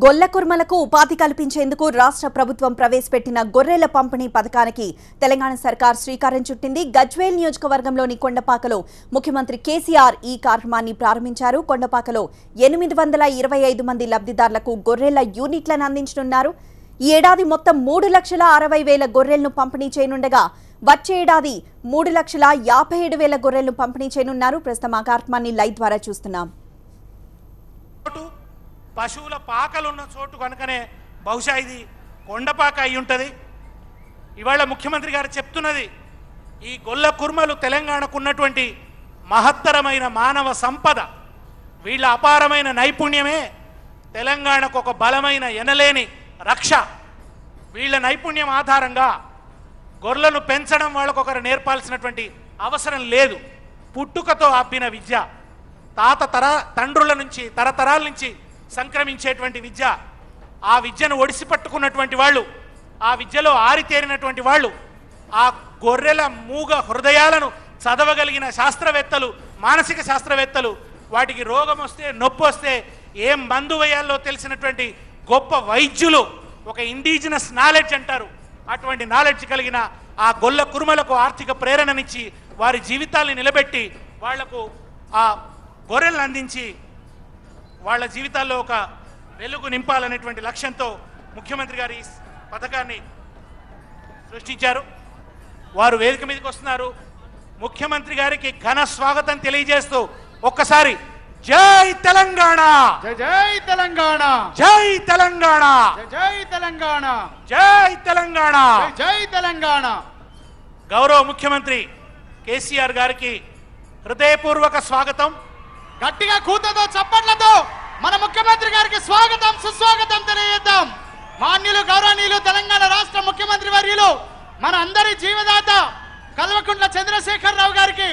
గొల్ల కుర్మలకు ఉపాధి కల్పించేందుకు రాష్ట్ర ప్రభుత్వం ప్రవేశపెట్టిన గొర్రెల పంపిణీ పథకానికి తెలంగాణ సర్కార్ శ్రీకారం చుట్టింది. గజ్వేల్ నియోజకవర్గంలోని కొండపాకలో ముఖ్యమంత్రి కేసీఆర్ ఈ కార్యక్రమాన్ని ప్రారంభించారు. కొండపాకలో 825 మంది లబ్ధిదారులకు గొర్రెల యూనిట్లను అందించనున్నారు. ఈ ఏడాది మొత్తం 3,60,000 గొర్రెలను పంపిణీ చేయనుండగా వచ్చే ఏడాది 3,57,000 గొర్రెలను పంపిణీ చేయనున్నారు. ప్రస్తుతం ఆ కార్యక్రమాన్ని లైవ్ ద్వారా చూస్తున్నాం. పశువుల పాకలున్న చోటు కనుకనే బహుశా ఇది కొండపాక అయి ఉంటుంది. ఇవాళ ముఖ్యమంత్రి గారు చెప్తున్నది ఈ గొల్ల కుర్మలు తెలంగాణకు ఉన్నటువంటి మహత్తరమైన మానవ సంపద, వీళ్ళ అపారమైన నైపుణ్యమే తెలంగాణకు ఒక బలమైన ఎనలేని రక్ష. వీళ్ళ నైపుణ్యం ఆధారంగా గొర్రెలను పెంచడం వాళ్ళకొకరు నేర్పాల్సినటువంటి అవసరం లేదు. పుట్టుకతో అబ్బిన విద్య, తండ్రుల నుంచి తరతరాల నుంచి సంక్రమించేటువంటి విద్య. ఆ విద్యను ఒడిసి పట్టుకున్నటువంటి వాళ్ళు, ఆ విద్యలో ఆరితేరినటువంటి వాళ్ళు, ఆ గొర్రెల మూగ హృదయాలను చదవగలిగిన శాస్త్రవేత్తలు, మానసిక శాస్త్రవేత్తలు, వాటికి రోగం వస్తే నొప్పి వస్తే ఏం మందు వేయాలో తెలిసినటువంటి గొప్ప వైద్యులు, ఒక ఇండిజినస్ నాలెడ్జ్ అంటారు, అటువంటి నాలెడ్జ్ కలిగిన ఆ గొల్ల కుర్మలకు ఆర్థిక ప్రేరణనిచ్చి వారి జీవితాల్ని నిలబెట్టి వాళ్లకు ఆ గొర్రెలను అందించి వాళ్ళ జీవితాల్లో ఒక వెలుగు నింపాలనేటువంటి లక్ష్యంతో ముఖ్యమంత్రి గారు ఈ పథకాన్ని సృష్టించారు. వారు వేదిక మీదకి వస్తున్నారు. ముఖ్యమంత్రి గారికి ఘన స్వాగతం తెలియజేస్తూ ఒక్కసారి జై తెలంగాణ, జై తెలంగాణ, జై తెలంగాణ, జై తెలంగాణ, జై తెలంగాణ, జై తెలంగాణ. గౌరవ ముఖ్యమంత్రి కేసీఆర్ గారికి హృదయపూర్వక స్వాగతం. గట్టిగా కూతతో చప్పట్లతో మన ముఖ్యమంత్రి గారికి స్వాగతం సుస్వాగతం తెలియజేద్దాం. మాన్యులు గౌరవనీయులు తెలంగాణ రాష్ట్ర ముఖ్యమంత్రి వర్యులు మన అందరి జీవదాత కల్వకుంట్ల చంద్రశేఖరరావు గారికి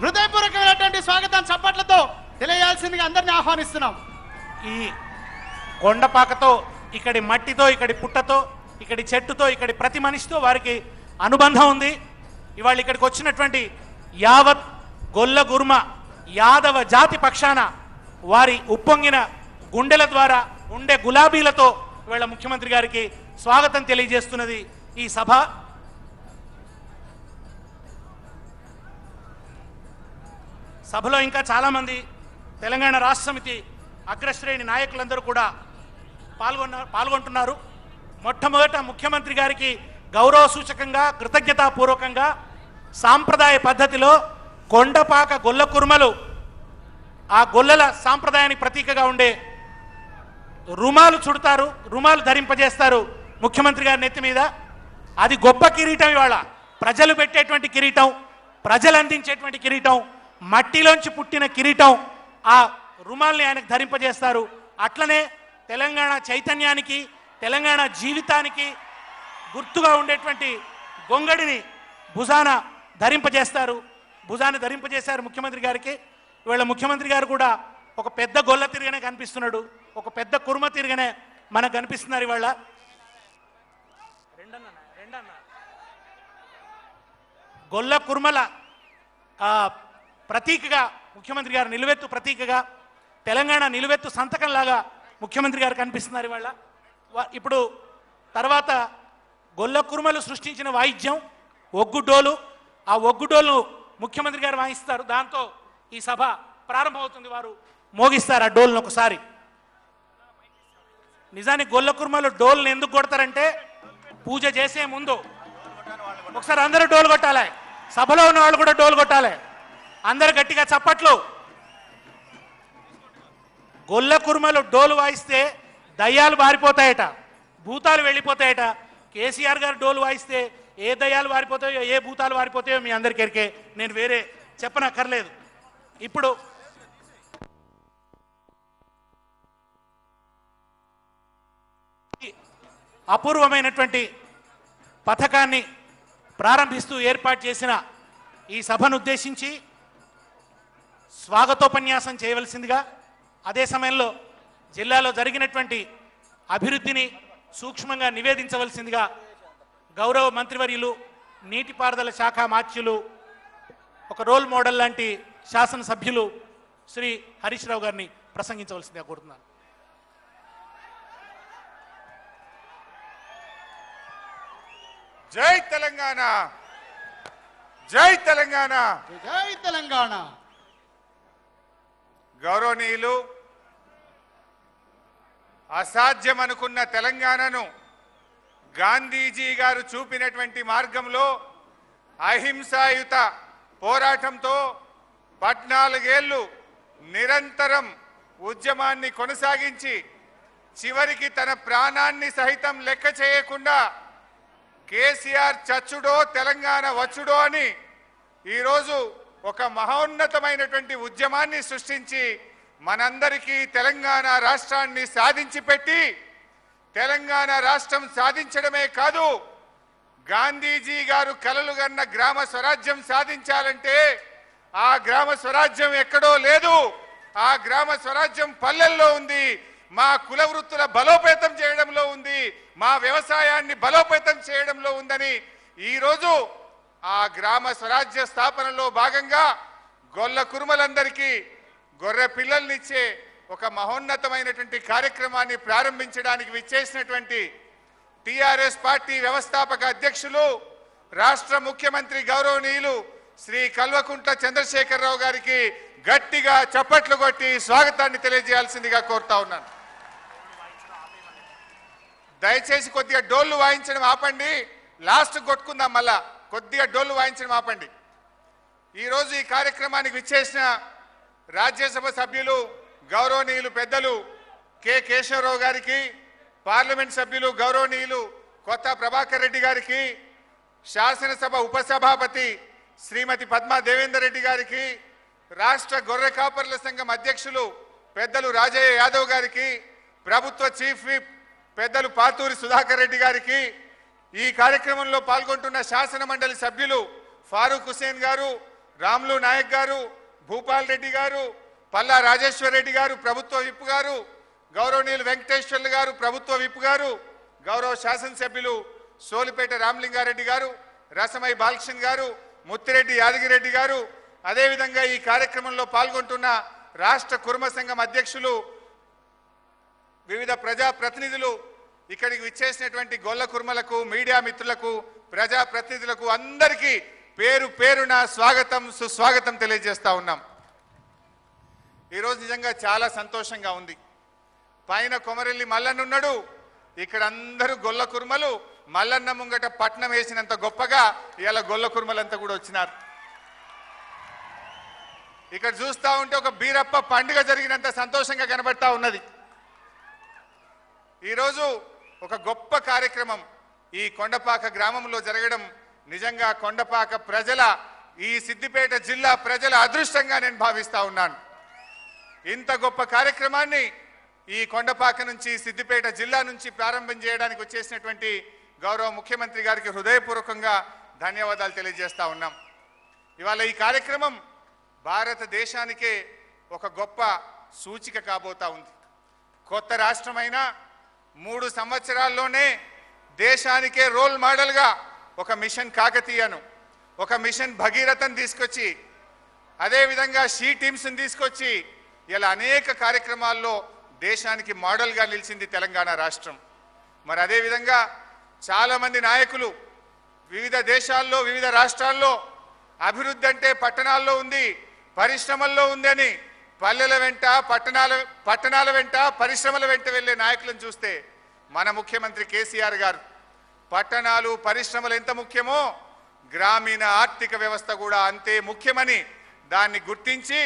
హృదయపూర్వకమైనటువంటి స్వాగతం చప్పట్లతో తెలియాల్సిందిగా అందరినీ ఆహ్వానిస్తున్నాం. ఈ కొండపాకతో, ఇక్కడి మట్టితో, ఇక్కడి పుట్టతో, ఇక్కడి చెట్టుతో, ఇక్కడి ప్రతి మనిషితో వారికి అనుబంధం ఉంది. ఇవాళ ఇక్కడికి వచ్చినటువంటి యావత్ గొల్ల గుర్మ యాదవ జాతి పక్షాన వారి ఉప్పొంగిన గుండెల ద్వారా ఉండే గులాబీలతో ఇవాళ ముఖ్యమంత్రి గారికి స్వాగతం తెలియజేస్తున్నది ఈ సభ. సభలో ఇంకా చాలామంది తెలంగాణ రాష్ట్ర సమితి అగ్రశ్రేణి నాయకులందరూ కూడా పాల్గొంటున్నారు. మొట్టమొదట ముఖ్యమంత్రి గారికి గౌరవ సూచకంగా, కృతజ్ఞతాపూర్వకంగా సాంప్రదాయ పద్ధతిలో కొండపాక గొల్ల కుర్మలు ఆ గొల్లల సాంప్రదాయానికి ప్రతీకగా ఉండే రుమాలు చుడతారు, రుమాలు ధరింపజేస్తారు ముఖ్యమంత్రి గారి నెత్తి మీద. అది గొప్ప కిరీటం. ఇవాళ ప్రజలు పెట్టేటువంటి కిరీటం, ప్రజలు అందించేటువంటి కిరీటం, మట్టిలోంచి పుట్టిన కిరీటం. ఆ రుమాల్ని ఆయనకు ధరింపజేస్తారు. అట్లనే తెలంగాణ చైతన్యానికి, తెలంగాణ జీవితానికి గుర్తుగా ఉండేటువంటి గొంగడిని భుజాన ధరింపజేస్తారు. భుజాన్ని ధరింపజేశారు ముఖ్యమంత్రి గారికి. ఇవాళ ముఖ్యమంత్రి గారు కూడా ఒక పెద్ద గొల్ల తిరిగనే కనిపిస్తున్నాడు, ఒక పెద్ద కుర్మ తిరిగనే మనకు కనిపిస్తున్నారు. ఇవాళ గొల్ల కుర్మల ప్రతీకగా ముఖ్యమంత్రి గారు, నిలువెత్తు ప్రతీకగా, తెలంగాణ నిలువెత్తు సంతకంలాగా ముఖ్యమంత్రి గారు కనిపిస్తున్నారు ఇవాళ. ఇప్పుడు తర్వాత గొల్ల కుర్మలు సృష్టించిన వాయిద్యం ఒగ్గుడోలు. ఆ ఒగ్గుడోలు ముఖ్యమంత్రి గారు వాయిస్తారు. దాంతో ఈ సభ ప్రారంభమవుతుంది. వారు మోగిస్తారు ఆ డోల్ను ఒకసారి. నిజానికి గొల్ల కుర్మలు డోల్ని ఎందుకు కొడతారంటే పూజ చేసే ముందు ఒకసారి అందరూ డోలు కొట్టాలి. సభలో ఉన్న వాళ్ళు కూడా డోలు కొట్టాలి. అందరు గట్టిగా చప్పట్లు. గొల్ల కుర్మలు డోలు వాయిస్తే దయ్యాలు బారిపోతాయట, భూతాలు వెళ్ళిపోతాయట. కేసీఆర్ గారు డోలు వాయిస్తే ఏ దయ్యాలు వారిపోతాయో, ఏ భూతాలు వారిపోతాయో మీ అందరికీ ఎరికే, నేను వేరే చెప్పనక్కర్లేదు. ఇప్పుడు అపూర్వమైనటువంటి పథకాన్ని ప్రారంభిస్తూ ఏర్పాటు చేసిన ఈ సభను ఉద్దేశించి స్వాగతోపన్యాసం చేయవలసిందిగా, అదే సమయంలో జిల్లాలో జరిగినటువంటి అభివృద్ధిని సూక్ష్మంగా నివేదించవలసిందిగా గౌరవ మంత్రివర్యులు, నీటిపారుదల శాఖ మాత్యులు, ఒక రోల్ మోడల్ లాంటి శాసనసభ్యులు శ్రీ హరీష్ రావు గారిని ప్రసంగించవలసిందిగా కోరుతున్నాను. జై తెలంగాణ, జై తెలంగాణ. జై తెలంగాణ. గౌరవనీయులు, అసాధ్యం అనుకున్న తెలంగాణను గాంధీజీ గారు చూపినటువంటి మార్గంలో అహింసాయుత పోరాటంతో 14 ఏళ్లు నిరంతరం ఉద్యమాన్ని కొనసాగించి చివరికి తన ప్రాణాన్ని సహితం లెక్క చేయకుండా కేసీఆర్ చచ్చుడో తెలంగాణ వచ్చుడో అని ఈరోజు ఒక మహోన్నతమైనటువంటి ఉద్యమాన్ని సృష్టించి మనందరికీ తెలంగాణ రాష్ట్రాన్ని సాధించి పెట్టి తెలంగాణ రాష్ట్రం సాధించడమే కాదు, గాంధీజీ గారు కలలుగన్న గ్రామ స్వరాజ్యం సాధించాలంటే ఆ గ్రామ స్వరాజ్యం ఎక్కడో లేదు, ఆ గ్రామ స్వరాజ్యం పల్లెల్లో ఉంది. మా కుల వృత్తుల బలోపేతం చేయడంలో ఉంది, మా వ్యవసాయాన్ని బలోపేతం చేయడంలో ఉందని ఈరోజు ఆ గ్రామ స్వరాజ్య స్థాపనలో భాగంగా గొల్ల కురుమలందరికీ గొర్రె పిల్లల్నిచ్చే ఒక మహోన్నతమైనటువంటి కార్యక్రమాన్ని ప్రారంభించడానికి విచ్చేసినటువంటి టిఆర్ఎస్ పార్టీ వ్యవస్థాపక అధ్యక్షులు రాష్ట్ర ముఖ్యమంత్రి గౌరవనీయులు శ్రీ కల్వకుంట్ల చంద్రశేఖరరావు గారికి గట్టిగా చప్పట్లు కొట్టి స్వాగతాన్ని తెలియజేయాల్సిందిగా కోరుతా ఉన్నాను. దయచేసి కొద్దిగా డోళ్లు వాయించడం ఆపండి, లాస్ట్ కొట్టుకుందాం. మళ్ళా కొద్దిగా డోళ్లు వాయించడం ఆపండి. ఈరోజు ఈ కార్యక్రమానికి విచ్చేసిన రాజ్యసభ సభ్యులు గౌరవనీయులు పెద్దలు కె కేశవరావు గారికి, పార్లమెంట్ సభ్యులు గౌరవనీయులు కొత్త ప్రభాకర్ రెడ్డి గారికి, శాసనసభ ఉపసభాపతి శ్రీమతి పద్మా దేవేందర్ రెడ్డి గారికి, రాష్ట్ర గొర్రె కాపర్ల సంఘం అధ్యక్షులు పెద్దలు రాజయ్య యాదవ్ గారికి, ప్రభుత్వ చీఫ్ విప్ పెద్దలు పాతూరి సుధాకర్ రెడ్డి గారికి, ఈ కార్యక్రమంలో పాల్గొంటున్న శాసన మండలి సభ్యులు ఫారూక్ హుసేన్ గారు, రాములు నాయక్ గారు, భూపాల్ రెడ్డి గారు, పల్లా రాజేశ్వర్ రెడ్డి గారు ప్రభుత్వ విప్ గారు, గౌరవనీయులు వెంకటేశ్వర్లు గారు ప్రభుత్వ విప్ గారు, గౌరవ శాసనసభ్యులు సోలిపేట రామలింగారెడ్డి గారు, రసమై బాలకృష్ణ గారు, ముత్తిరెడ్డి యాదగిరెడ్డి గారు, అదేవిధంగా ఈ కార్యక్రమంలో పాల్గొంటున్న రాష్ట్ర కుర్మ సంఘం అధ్యక్షులు, వివిధ ప్రజా ప్రతినిధులు, ఇక్కడికి విచ్చేసినటువంటి గొల్ల కుర్మలకు, మీడియా మిత్రులకు, ప్రజా ప్రతినిధులకు అందరికీ పేరు పేరున స్వాగతం సుస్వాగతం తెలియజేస్తా ఉన్నాం. ఈరోజు నిజంగా చాలా సంతోషంగా ఉంది. పైన కొమరెల్లి మల్లన్న ఉన్నాడు, ఇక్కడ అందరూ గొల్ల కుర్మలు మల్లన్న ముంగట పట్నం వేసినంత గొప్పగా ఇవాళ గొల్ల కుర్మలంతా కూడా వచ్చినారు. ఇక్కడ చూస్తా ఉంటే ఒక బీరప్ప పండుగ జరిగినంత సంతోషంగా కనబడతా ఉన్నది. ఈరోజు ఒక గొప్ప కార్యక్రమం ఈ కొండపాక గ్రామంలో జరగడం నిజంగా కొండపాక ప్రజల, ఈ సిద్దిపేట జిల్లా ప్రజల అదృష్టంగా నేను భావిస్తా ఉన్నాను. ఇంత గొప్ప కార్యక్రమాన్ని ఈ కొండపాక నుంచి, సిద్దిపేట జిల్లా నుంచి ప్రారంభం చేయడానికి వచ్చేసినటువంటి గౌరవ ముఖ్యమంత్రి గారికి హృదయపూర్వకంగా ధన్యవాదాలు తెలియజేస్తా ఉన్నాం. ఇవాళ ఈ కార్యక్రమం భారతదేశానికే ఒక గొప్ప సూచిక కాబోతా ఉంది. కొత్త రాష్ట్రమైన 3 సంవత్సరాల్లోనే దేశానికే రోల్ మోడల్గా ఒక మిషన్ కాకతీయను, ఒక మిషన్ భగీరథను తీసుకొచ్చి, అదేవిధంగా షీ టీమ్స్ని తీసుకొచ్చి ఇలా అనేక కార్యక్రమాల్లో దేశానికి మోడల్గా నిలిచింది తెలంగాణ రాష్ట్రం. మరి అదేవిధంగా చాలామంది నాయకులు వివిధ దేశాల్లో, వివిధ రాష్ట్రాల్లో అభివృద్ధి అంటే పట్టణాల్లో ఉంది, పరిశ్రమల్లో ఉందని పల్లెల వెంట, పట్టణాల వెంట, పరిశ్రమల వెంట వెళ్ళే నాయకులను చూస్తే మన ముఖ్యమంత్రి కేసీఆర్ గారు పట్టణాలు, పరిశ్రమలు ఎంత ముఖ్యమో గ్రామీణ ఆర్థిక వ్యవస్థ కూడా అంతే ముఖ్యమని దాన్ని గుర్తించి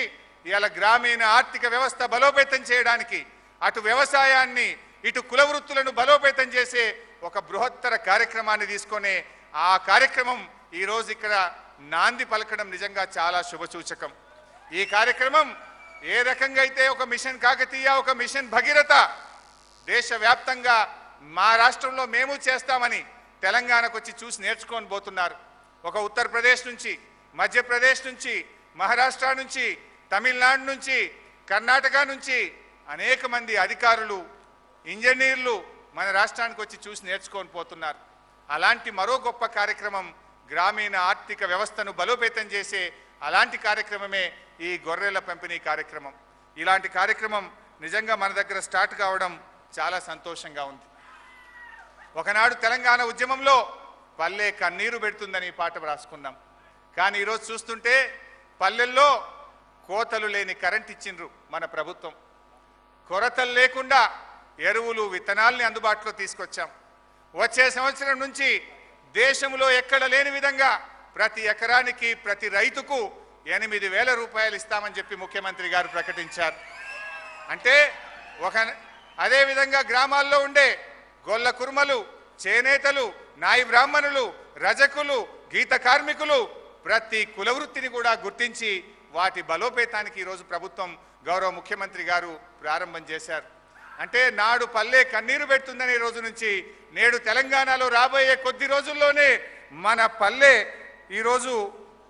ఇవాళ గ్రామీణ ఆర్థిక వ్యవస్థ బలోపేతం చేయడానికి అటు వ్యవసాయాన్ని, ఇటు కుల వృత్తులను బలోపేతం చేసే ఒక బృహత్తర కార్యక్రమాన్ని తీసుకొని ఆ కార్యక్రమం ఈరోజు ఇక్కడ నాంది పలకడం నిజంగా చాలా శుభసూచకం. ఈ కార్యక్రమం ఏ రకంగా అయితే ఒక మిషన్ కాకతీయ, ఒక మిషన్ భగీరథ దేశవ్యాప్తంగా మా రాష్ట్రంలో మేము చేస్తామని తెలంగాణకు వచ్చి చూసి నేర్చుకొని పోతున్నారు. ఒక ఉత్తరప్రదేశ్ నుంచి, మధ్యప్రదేశ్ నుంచి, మహారాష్ట్ర నుంచి, తమిళనాడు నుంచి, కర్ణాటక నుంచి అనేక మంది అధికారులు, ఇంజనీర్లు మన రాష్ట్రానికి వచ్చి చూసి నేర్చుకొని పోతున్నారు. అలాంటి మరో గొప్ప కార్యక్రమం గ్రామీణ ఆర్థిక వ్యవస్థను బలోపేతం చేసే అలాంటి కార్యక్రమమే ఈ గొర్రెల పంపిణీ కార్యక్రమం. ఇలాంటి కార్యక్రమం నిజంగా మన దగ్గర స్టార్ట్ కావడం చాలా సంతోషంగా ఉంది. ఒకనాడు తెలంగాణ ఉద్యమంలో పల్లె కన్నీరు పెడుతుందని ఈ పాట రాసుకున్నాం. కానీ ఈరోజు చూస్తుంటే పల్లెల్లో కోతలు లేని కరెంట్ ఇచ్చిండ్రు మన ప్రభుత్వం. కొరతలు లేకుండా ఎరువులు విత్తనాల్ని అందుబాటులో తీసుకొచ్చాం. వచ్చే సంవత్సరం నుంచి దేశంలో ఎక్కడ లేని విధంగా ప్రతి ఎకరానికి ప్రతి రైతుకు 8,000 రూపాయలు ఇస్తామని చెప్పి ముఖ్యమంత్రి గారు ప్రకటించారు. అంటే అదేవిధంగా గ్రామాల్లో ఉండే గొల్ల కుర్మలు, చేనేతలు, నాయి బ్రాహ్మణులు, రజకులు, గీత కార్మికులు ప్రతి కులవృత్తిని కూడా గుర్తించి వాటి బలోపేతానికి ఈరోజు ప్రభుత్వం గౌరవ ముఖ్యమంత్రి గారు ప్రారంభం చేశారు. అంటే నాడు పల్లె కన్నీరు పెడుతుందనే రోజు నుంచి నేడు తెలంగాణలో రాబోయే కొద్ది రోజుల్లోనే మన పల్లె ఈరోజు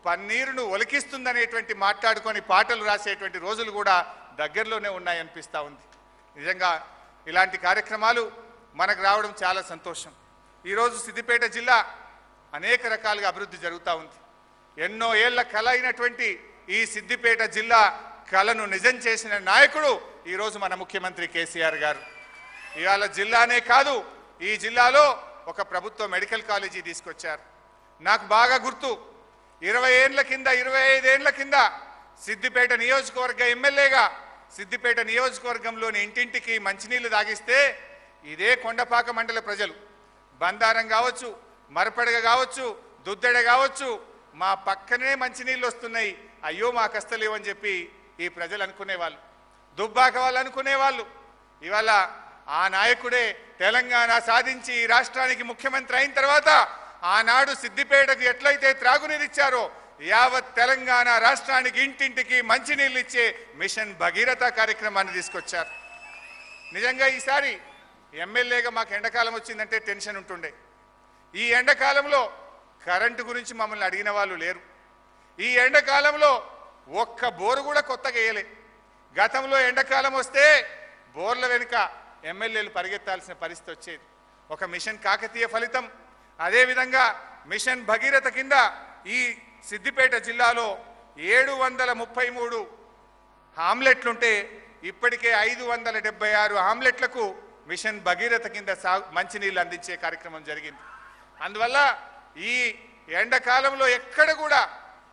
పన్నీరును ఒలికిస్తుందనేటువంటి మాట్లాడుకొని పాటలు రాసేటువంటి రోజులు కూడా దగ్గరలోనే ఉన్నాయనిపిస్తూ ఉంది. నిజంగా ఇలాంటి కార్యక్రమాలు మనకు రావడం చాలా సంతోషం. ఈరోజు సిద్దిపేట జిల్లా అనేక రకాలుగా అభివృద్ధి జరుగుతూ ఉంది. ఎన్నో ఏళ్ల కళ అయినటువంటి ఈ సిద్దిపేట జిల్లా కళను నిజం చేసిన నాయకుడు ఈరోజు మన ముఖ్యమంత్రి కేసీఆర్ గారు. ఇవాళ జిల్లానే కాదు, ఈ జిల్లాలో ఒక ప్రభుత్వ మెడికల్ కాలేజీ తీసుకొచ్చారు. నాకు బాగా గుర్తు, 20 ఏళ్ల కింద 25 ఏళ్ల కింద సిద్దిపేట నియోజకవర్గ ఎమ్మెల్యేగా సిద్దిపేట నియోజకవర్గంలోని ఇంటింటికి మంచినీళ్లు తాగిస్తే ఇదే కొండపాక మండల ప్రజలు బందారం కావచ్చు, మరపడగ కావచ్చు, దుద్దెడ కావచ్చు, మా పక్కనే మంచినీళ్ళు వస్తున్నాయి, అయ్యో మాకు వస్తలేవని చెప్పి ఈ ప్రజలు అనుకునేవాళ్ళు, దుబ్బాక వాళ్ళు అనుకునేవాళ్ళు. ఇవాళ ఆ నాయకుడే తెలంగాణ సాధించి ఈ రాష్ట్రానికి ముఖ్యమంత్రి అయిన తర్వాత ఆనాడు సిద్దిపేటకు ఎట్లయితే త్రాగునీరిచ్చారో యావత్ తెలంగాణ రాష్ట్రానికి ఇంటింటికి మంచినీళ్ళు ఇచ్చే మిషన్ భగీరథ కార్యక్రమాన్ని తీసుకొచ్చారు. నిజంగా ఈసారి ఎమ్మెల్యేగా మాకు ఎండాకాలం వచ్చిందంటే టెన్షన్ ఉంటుండే. ఈ ఎండాకాలంలో కరెంటు గురించి మమ్మల్ని అడిగిన వాళ్ళు లేరు. ఈ ఎండాకాలంలో ఒక్క బోరు కూడా కొత్తగా వేయలే. గతంలో ఎండాకాలం వస్తే బోర్ల వెనుక ఎమ్మెల్యేలు పరిగెత్తాల్సిన పరిస్థితి వచ్చేది. ఒక మిషన్ కాకతీయ ఫలితం. అదేవిధంగా మిషన్ భగీరథ కింద ఈ సిద్దిపేట జిల్లాలో 733 ఆమ్లెట్లుంటే ఇప్పటికే 576 ఆమ్లెట్లకు మిషన్ భగీరథ కింద మంచినీళ్ళు అందించే కార్యక్రమం జరిగింది. అందువల్ల ఈ ఎండాకాలంలో ఎక్కడ కూడా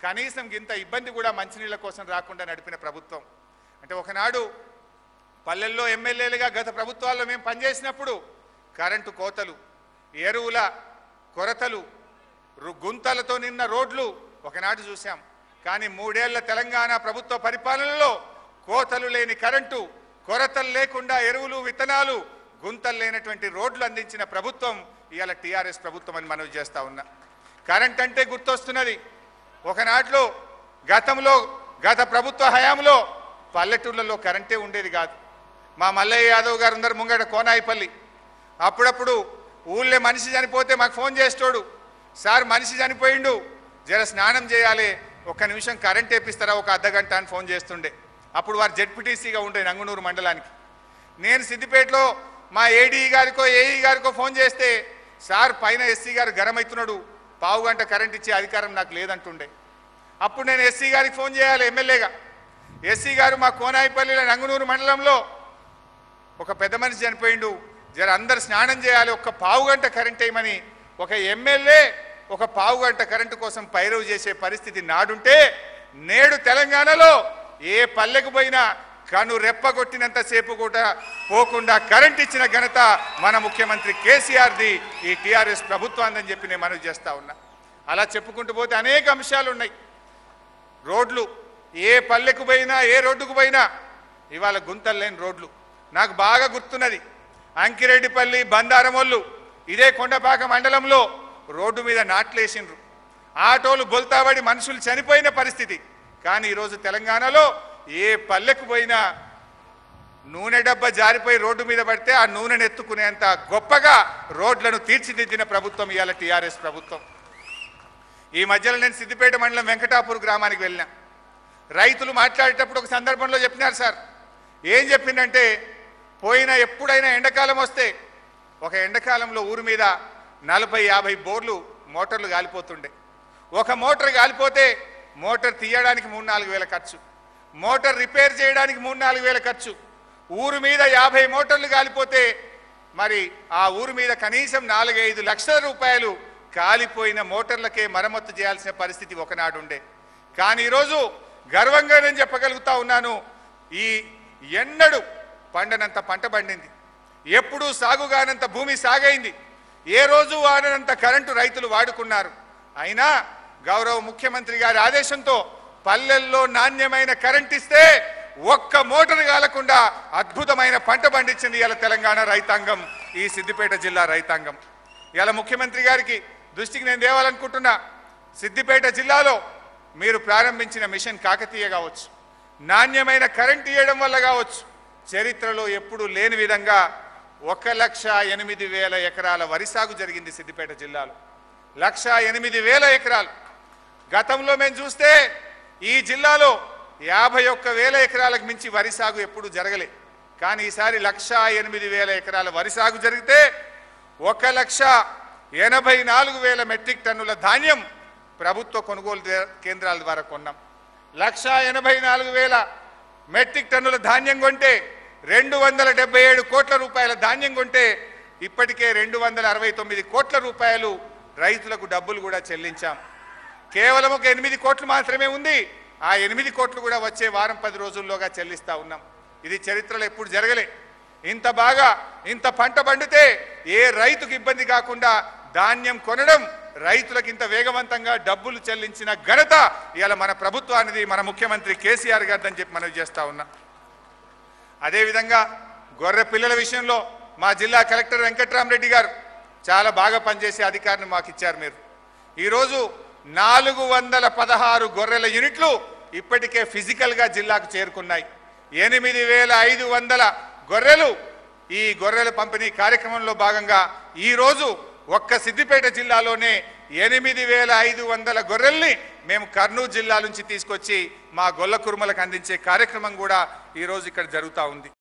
కనీసం ఇంత ఇబ్బంది కూడా మంచినీళ్ళ కోసం రాకుండా నడిపిన ప్రభుత్వం. అంటే ఒకనాడు పల్లెల్లో ఎమ్మెల్యేలుగా గత ప్రభుత్వాల్లో మేము పనిచేసినప్పుడు కరెంటు కోతలు, ఎరువుల కొరతలు, గుంతలతో నిన్న రోడ్లు ఒకనాడు చూసాం. కానీ 3 ఏళ్ల తెలంగాణ ప్రభుత్వ పరిపాలనలో కోతలు లేని కరెంటు, కొరతలు లేకుండా ఎరువులు, విత్తనాలు, గుంతలు లేనటువంటి రోడ్లు అందించిన ప్రభుత్వం ఇవాళ టీఆర్ఎస్ ప్రభుత్వం అని మనవి చేస్తా ఉన్నా. కరెంట్ అంటే గుర్తొస్తున్నది, ఒకనాట్లో గతంలో గత ప్రభుత్వ హయాంలో పల్లెటూళ్ళలో కరెంటే ఉండేది కాదు. మా మల్లయ్య యాదవ్ గారు అందరు ముంగట కోనాయిపల్లి, అప్పుడప్పుడు ఊళ్ళో మనిషి చనిపోతే మాకు ఫోన్ చేస్తాడు, సార్ మనిషి చనిపోయిండు, జర స్నానం చేయాలి, 1 నిమిషం కరెంట్ వేపిస్తారా, 1 అర్ధగంట అని ఫోన్ చేస్తుండే. అప్పుడు వారు జెడ్పీటీసీగా ఉండే నంగునూరు మండలానికి. నేను సిద్దిపేటలో మా ఏడీ గారికో ఏఈ గారికో ఫోన్ చేస్తే, సార్ పైన ఎస్సీ గారు గరం అవుతున్నాడు, పావు గంట కరెంట్ ఇచ్చే అధికారం నాకు లేదంటుండే. అప్పుడు నేను ఎస్సీ గారికి ఫోన్ చేయాలి ఎమ్మెల్యేగా. ఎస్సీ గారు మా కోనాయిపల్లిలో నంగునూరు మండలంలో ఒక పెద్ద మనిషి చనిపోయిండు, జర అందరు స్నానం చేయాలి, 1 పావు గంట కరెంట్ వేయమని ఒక ఎమ్మెల్యే 1 పావు గంట కరెంటు కోసం పైరవు చేసే పరిస్థితి నాడుంటే, నేడు తెలంగాణలో ఏ పల్లెకు పోయినా కను రెప్పగొట్టినంతసేపు కూడా పోకుండా కరెంట్ ఇచ్చిన ఘనత మన ముఖ్యమంత్రి కేసీఆర్ది, ఈ టీఆర్ఎస్ ప్రభుత్వాన్ని చెప్పి నేను మనవి చేస్తా ఉన్నా. అలా చెప్పుకుంటూ పోతే అనేక అంశాలు ఉన్నాయి. రోడ్లు, ఏ పల్లెకు పోయినా ఏ రోడ్డుకు పోయినా ఇవాళ గుంతలు లేని రోడ్లు. నాకు బాగా గుర్తున్నది, అంకిరెడ్డిపల్లి, బందారమొల్లు ఇదే కొండపాక మండలంలో రోడ్డు మీద నాట్లేసిండ్రు, ఆటోలు బొల్తాబడి మనుషులు చనిపోయిన పరిస్థితి. కానీ ఈరోజు తెలంగాణలో ఏ పల్లెకు పోయినా నూనె డబ్బా జారిపోయి రోడ్డు మీద పడితే ఆ నూనెను ఎత్తుకునేంత గొప్పగా రోడ్లను తీర్చిదిద్దిన ప్రభుత్వం ఇవాళ టీఆర్ఎస్ ప్రభుత్వం. ఈ మధ్యలో నేను సిద్దిపేట మండలం వెంకటాపూర్ గ్రామానికి వెళ్ళినా. రైతులు మాట్లాడేటప్పుడు ఒక సందర్భంలో చెప్పినారు సార్, ఏం చెప్పిందంటే, ఎప్పుడైనా ఎండాకాలం వస్తే ఒక ఎండాకాలంలో ఊరి మీద 40-50 బోర్లు మోటార్లు కాలిపోతుండే. ఒక మోటార్ కాలిపోతే మోటార్ తీయడానికి 3-4 వేల ఖర్చు, మోటార్ రిపేర్ చేయడానికి 3-4 వేల ఖర్చు. ఊరు మీద 50 మోటార్లు కాలిపోతే మరి ఆ ఊరు మీద కనీసం 4-5 లక్షల రూపాయలు కాలిపోయిన మోటార్లకే మరమ్మతు చేయాల్సిన పరిస్థితి ఒకనాడు ఉండే. కానీ ఈరోజు గర్వంగా నేను చెప్పగలుగుతా ఉన్నాను, ఈ ఎన్నడూ పండనంత పంట పండింది, ఎప్పుడూ సాగుగానంత భూమి సాగైంది, ఏ రోజు వాడనంత కరెంటు రైతులు వాడుకున్నారు. అయినా గౌరవ ముఖ్యమంత్రి గారి ఆదేశంతో పల్లెల్లో నాణ్యమైన కరెంట్ ఇస్తే ఒక్క మోటార్ కాలకుండా అద్భుతమైన పంట పండించింది ఇలా తెలంగాణ రైతాంగం, ఈ సిద్దిపేట జిల్లా రైతాంగం. ఇలా ముఖ్యమంత్రి గారికి దృష్టికి నేను తేవాలనుకుంటున్నా, సిద్దిపేట జిల్లాలో మీరు ప్రారంభించిన మిషన్ కాకతీయ కావచ్చు, నాణ్యమైన కరెంట్ ఇవ్వడం వల్ల కావచ్చు, చరిత్రలో ఎప్పుడూ లేని విధంగా 1,08,000 ఎకరాల వరి సాగు జరిగింది సిద్దిపేట జిల్లాలో. 1,08,000 ఎకరాలు. గతంలో మేము చూస్తే ఈ జిల్లాలో 51,000 ఎకరాలకు మించి వరి సాగు ఎప్పుడు జరగలే. కానీ ఈసారి 1,08,000 ఎకరాల వరి సాగు జరిగితే 1,84,000 మెట్రిక్ టన్నుల ధాన్యం ప్రభుత్వ కొనుగోలు కేంద్రాల ద్వారా కొన్నాం. 1,84,000 మెట్రిక్ టన్నుల ధాన్యం కొంటే 277 కోట్ల రూపాయల ధాన్యం కొంటే ఇప్పటికే 269 కోట్ల రూపాయలు రైతులకు డబ్బులు కూడా చెల్లించాం. కేవలం ఒక 8 కోట్లు మాత్రమే ఉంది, ఆ 8 కోట్లు కూడా వచ్చే వారం 10 రోజుల్లోగా చెల్లిస్తా ఉన్నాం. ఇది చరిత్రలో ఎప్పుడు జరగలే. ఇంత బాగా ఇంత పంట పండితే ఏ రైతుకు ఇబ్బంది కాకుండా ధాన్యం కొనడం, రైతులకు ఇంత వేగవంతంగా డబ్బులు చెల్లించిన ఘనత ఇవాళ మన ప్రభుత్వానిది, మన ముఖ్యమంత్రి కేసీఆర్ గారిదని చెప్పి మనవి చేస్తా ఉన్నా. అదేవిధంగా గొర్రె పిల్లల విషయంలో మా జిల్లా కలెక్టర్ వెంకట్రామరెడ్డి గారు చాలా బాగా పనిచేసే అధికారిని మాకు ఇచ్చారు. మీరు ఈరోజు 416 గొర్రెల యూనిట్లు ఇప్పటికే ఫిజికల్గా జిల్లాకు చేరుకున్నాయి. 8,500 గొర్రెలు ఈ గొర్రెల పంపిణీ కార్యక్రమంలో భాగంగా ఈరోజు ఒక్క సిద్దిపేట జిల్లాలోనే 8,500 గొర్రెల్ని మేము కర్నూలు జిల్లా నుంచి తీసుకొచ్చి మా గొల్ల కురుమలకు అందించే కార్యక్రమం కూడా ఈరోజు ఇక్కడ జరుగుతూ ఉంది.